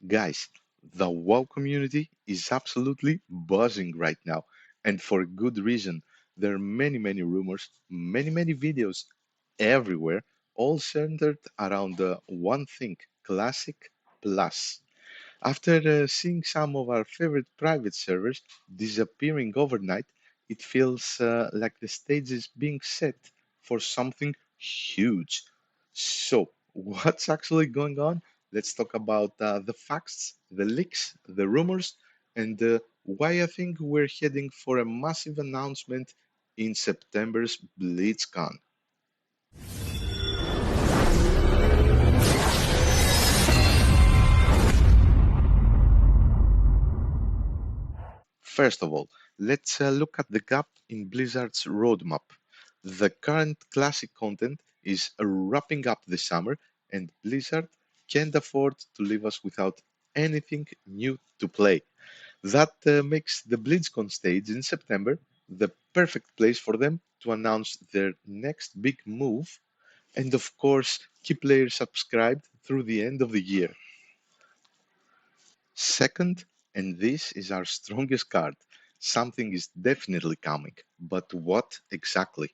Guys, the WoW community is absolutely buzzing right now, and for good reason. There are many rumors, many videos everywhere, all centered around one thing: Classic Plus. After seeing some of our favorite private servers disappearing overnight, it feels like the stage is being set for something huge. So, what's actually going on? Let's talk about the facts, the leaks, the rumors, and why I think we're heading for a massive announcement in September's BlitzCon. First of all, let's look at the gap in Blizzard's roadmap. The current classic content is wrapping up this summer, and Blizzard can't afford to leave us without anything new to play. That makes the BlizzCon stage in September the perfect place for them to announce their next big move and, of course, keep players subscribed through the end of the year. Second, and this is our strongest card, something is definitely coming. But what exactly?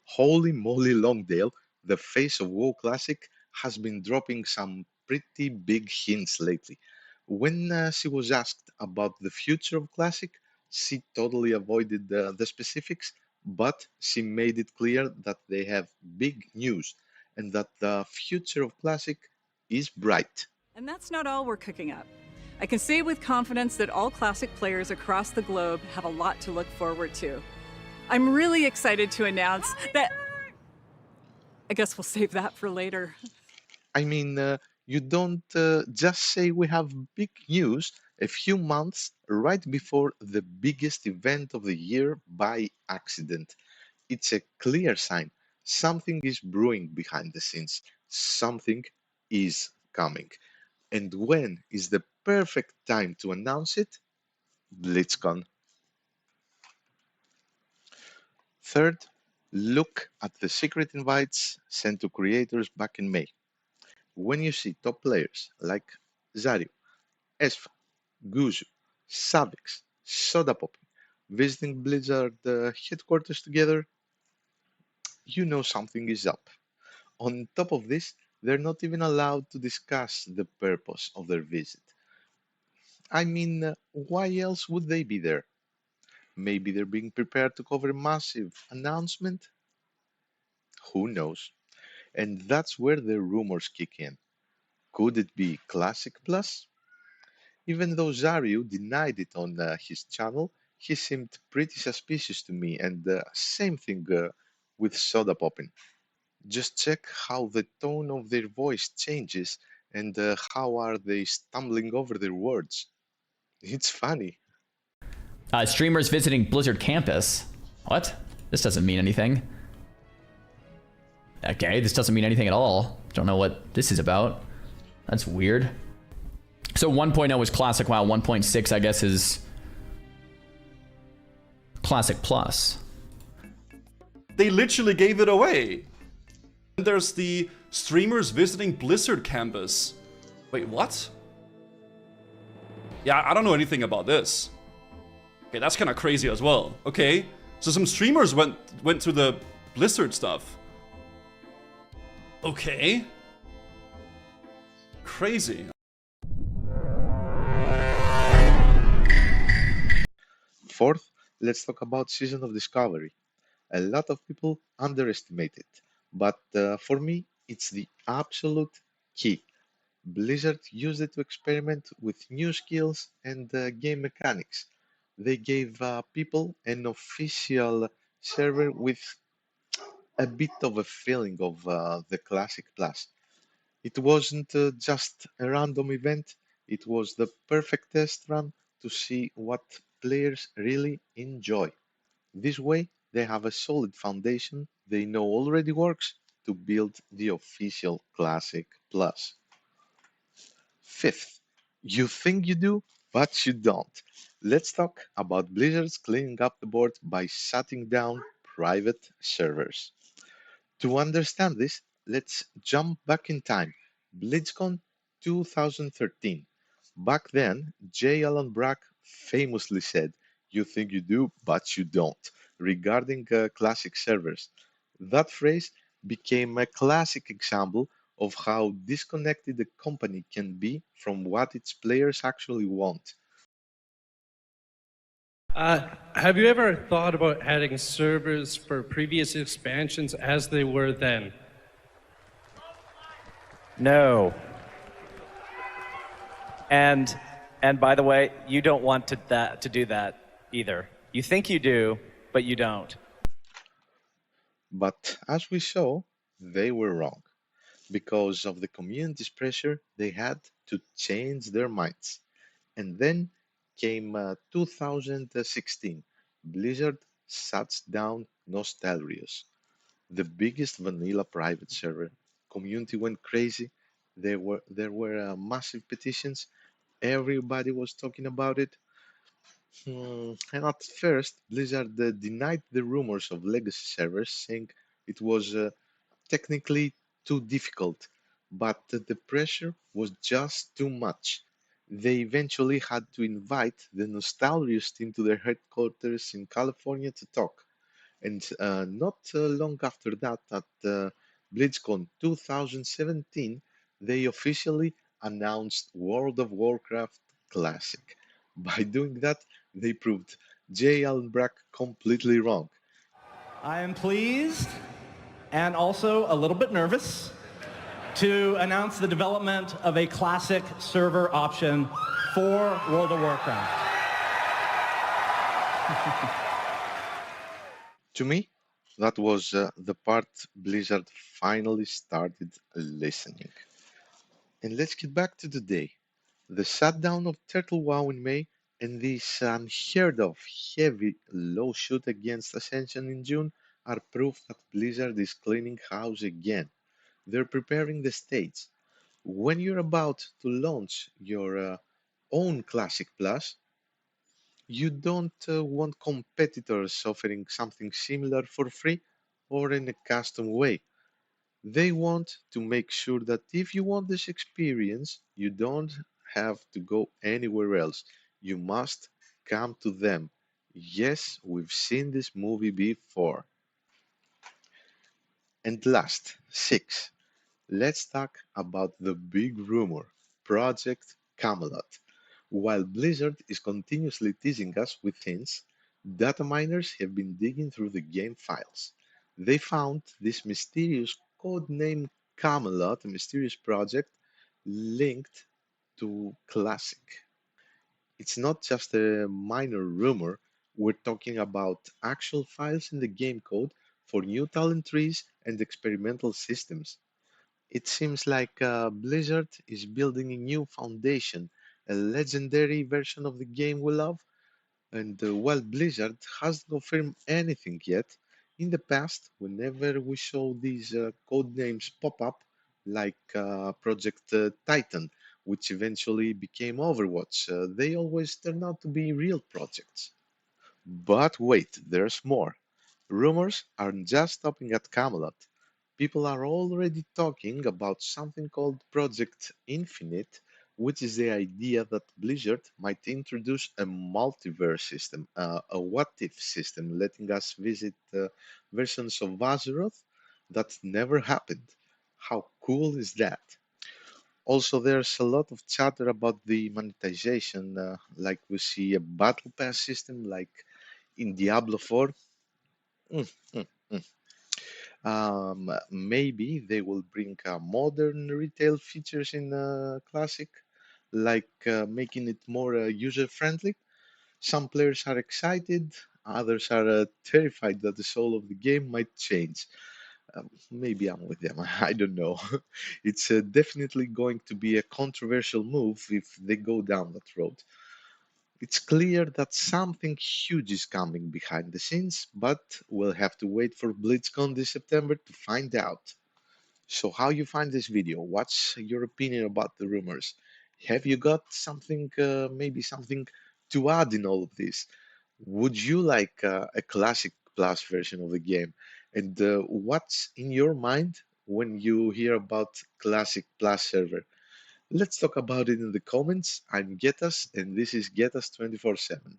Holy moly, Longdale, the face of WoW Classic, has been dropping some pretty big hints lately. When she was asked about the future of Classic, she totally avoided the specifics, but she made it clear that they have big news and that the future of Classic is bright. And that's not all we're cooking up. I can say with confidence that all Classic players across the globe have a lot to look forward to. I'm really excited to announce that. I guess we'll save that for later. I mean, you don't just say we have big news a few months right before the biggest event of the year by accident. It's a clear sign something is brewing behind the scenes, something is coming. And when is the perfect time to announce it? BlitzCon. Third, look at the secret invites sent to creators back in May. When you see top players like Zario, Esfa, Guzu, Savix, Soda Poppy visiting Blizzard headquarters together, you know something is up. On top of this, they're not even allowed to discuss the purpose of their visit. I mean, why else would they be there? Maybe they're being prepared to cover a massive announcement? Who knows? And that's where the rumors kick in. Could it be Classic Plus? Even though Zario denied it on his channel, he seemed pretty suspicious to me, and same thing with Soda Poppin. Just check how the tone of their voice changes and how are they stumbling over their words. It's funny. Streamers visiting Blizzard campus. What? This doesn't mean anything. Okay, this doesn't mean anything at all. Don't know what this is about. That's weird. So 1.0 is Classic WoW. 1.6, I guess, is Classic Plus. They literally gave it away. And there's the streamers visiting Blizzard campus. Wait, what? Yeah, I don't know anything about this. Okay, that's kind of crazy as well. Okay, so some streamers went to the Blizzard stuff. Okay. Crazy. Fourth, let's talk about Season of Discovery. A lot of people underestimate it, but for me, it's the absolute key. Blizzard used it to experiment with new skills and game mechanics. They gave people an official server with a bit of a feeling of the Classic Plus. It wasn't just a random event, it was the perfect test run to see what players really enjoy. This way, they have a solid foundation they know already works to build the official Classic Plus. Fifth, you think you do, but you don't. Let's talk about Blizzard's cleaning up the board by shutting down private servers. To understand this, let's jump back in time. BlizzCon 2013. Back then, J. Allen Brack famously said, "You think you do, but you don't," regarding classic servers. That phrase became a classic example of how disconnected a company can be from what its players actually want. Have you ever thought about adding servers for previous expansions as they were then? No. And by the way, you don't want to do that either. You think you do, but you don't. But as we saw, they were wrong. Because of the community's pressure, they had to change their minds. And then came 2016. Blizzard shuts down Nostalrius, the biggest vanilla private server. Community went crazy. There were massive petitions. Everybody was talking about it. And at first, Blizzard denied the rumors of legacy servers, saying it was technically too difficult, but the pressure was just too much. They eventually had to invite the Nostalrius team to their headquarters in California to talk. And not long after that, at BlizzCon 2017, they officially announced World of Warcraft Classic. By doing that, they proved J. Allen Brack completely wrong. I am pleased and also a little bit nervous to announce the development of a classic server option for World of Warcraft. To me, that was the part Blizzard finally started listening. And let's get back to the day. The shutdown of Turtle WoW in May and this unheard of heavy lawsuit against Ascension in June are proof that Blizzard is cleaning house again. They're preparing the stage. When you're about to launch your own Classic Plus, you don't want competitors offering something similar for free or in a custom way. They want to make sure that if you want this experience, you don't have to go anywhere else. You must come to them. Yes, we've seen this movie before. And last, 6. Let's talk about the big rumor, Project Camelot. While Blizzard is continuously teasing us with hints, data miners have been digging through the game files. They found this mysterious codename Camelot, a mysterious project linked to Classic. It's not just a minor rumor, we're talking about actual files in the game code for new talent trees and experimental systems. It seems like Blizzard is building a new foundation, a legendary version of the game we love. And while Blizzard hasn't confirmed anything yet, in the past, whenever we saw these code names pop up, like Project Titan, which eventually became Overwatch, they always turn out to be real projects. But wait, there's more. Rumors aren't just stopping at Camelot. People are already talking about something called Project Infinite, which is the idea that Blizzard might introduce a multiverse system, a what if system, letting us visit versions of Azeroth that never happened. How cool is that? Also, there's a lot of chatter about the monetization, like we see a battle pass system like in Diablo 4. Mm, mm, mm. Maybe they will bring modern retail features in Classic, like making it more user-friendly. Some players are excited, others are terrified that the soul of the game might change. Maybe I'm with them, I don't know. It's definitely going to be a controversial move if they go down that road. It's clear that something huge is coming behind the scenes, but we'll have to wait for BlizzCon this September to find out. So how you find this video? What's your opinion about the rumors? Have you got something, maybe something to add in all of this? Would you like a Classic Plus version of the game? And what's in your mind when you hear about Classic Plus server? Let's talk about it in the comments. I'm Getas, and this is Getas 24/7.